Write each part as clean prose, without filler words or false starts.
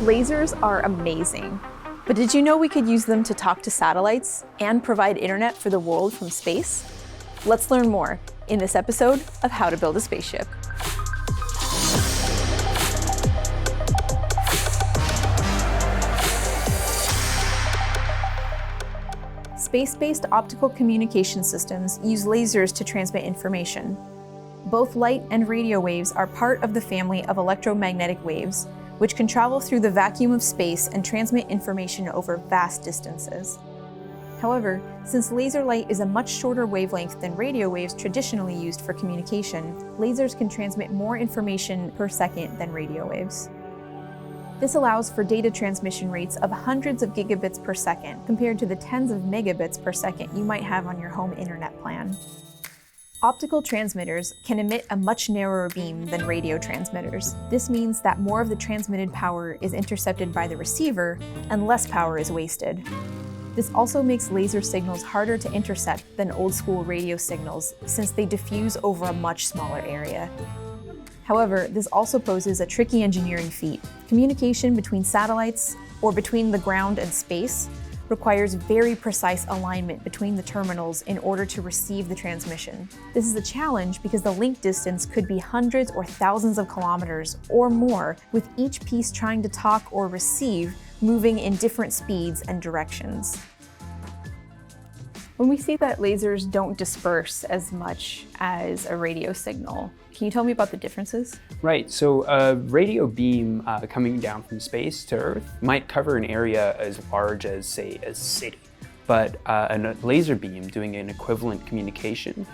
Lasers are amazing, but did you know we could use them to talk to satellites and provide internet for the world from space? Let's learn more in this episode of How to Build a Spaceship. Space-based optical communication systems use lasers to transmit information. Both light and radio waves are part of the family of electromagnetic waves, which can travel through the vacuum of space and transmit information over vast distances. However, since laser light is a much shorter wavelength than radio waves traditionally used for communication, lasers can transmit more information per second than radio waves. This allows for data transmission rates of hundreds of gigabits per second, compared to the tens of megabits per second you might have on your home internet plan. Optical transmitters can emit a much narrower beam than radio transmitters. This means that more of the transmitted power is intercepted by the receiver and less power is wasted. This also makes laser signals harder to intercept than old-school radio signals, since they diffuse over a much smaller area. However, this also poses a tricky engineering feat. Communication between satellites, or between the ground and space, requires very precise alignment between the terminals in order to receive the transmission. This is a challenge because the link distance could be hundreds or thousands of kilometers or more, with each piece trying to talk or receive moving in different speeds and directions. When we say that lasers don't disperse as much as a radio signal, can you tell me about the differences? Right, so a radio beam coming down from space to Earth might cover an area as large as, say, a city. But a laser beam doing an equivalent communication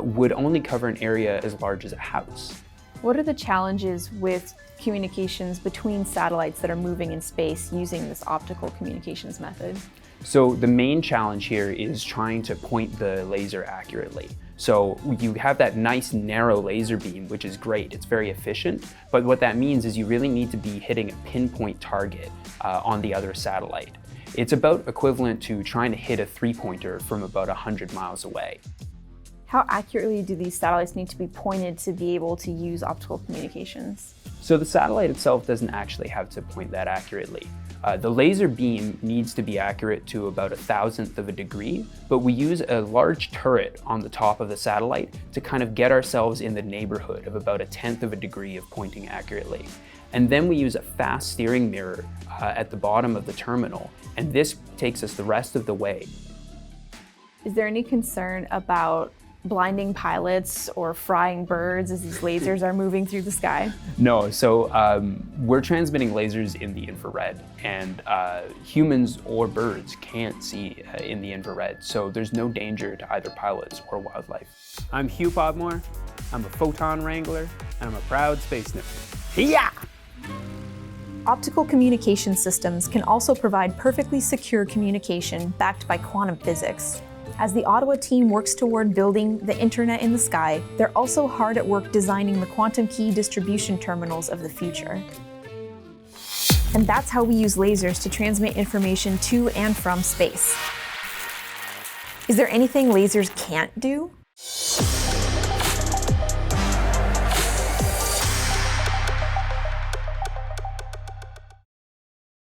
would only cover an area as large as a house. What are the challenges with communications between satellites that are moving in space using this optical communications method? So the main challenge here is trying to point the laser accurately. So you have that nice narrow laser beam, which is great, it's very efficient, but what that means is you really need to be hitting a pinpoint target on the other satellite. It's about equivalent to trying to hit a three-pointer from about 100 miles away. How accurately do these satellites need to be pointed to be able to use optical communications? So the satellite itself doesn't actually have to point that accurately. The laser beam needs to be accurate to about 1,000th of a degree, but we use a large turret on the top of the satellite to kind of get ourselves in the neighborhood of about 1/10 of a degree of pointing accurately. And then we use a fast steering mirror at the bottom of the terminal, and this takes us the rest of the way. Is there any concern about blinding pilots or frying birds as these lasers are moving through the sky? No, so we're transmitting lasers in the infrared, and humans or birds can't see in the infrared, so there's no danger to either pilots or wildlife. I'm Hugh Podmore, I'm a photon wrangler, and I'm a proud space sniffer. Yeah! Optical communication systems can also provide perfectly secure communication backed by quantum physics. As the Ottawa team works toward building the internet in the sky, they're also hard at work designing the quantum key distribution terminals of the future. And that's how we use lasers to transmit information to and from space. Is there anything lasers can't do?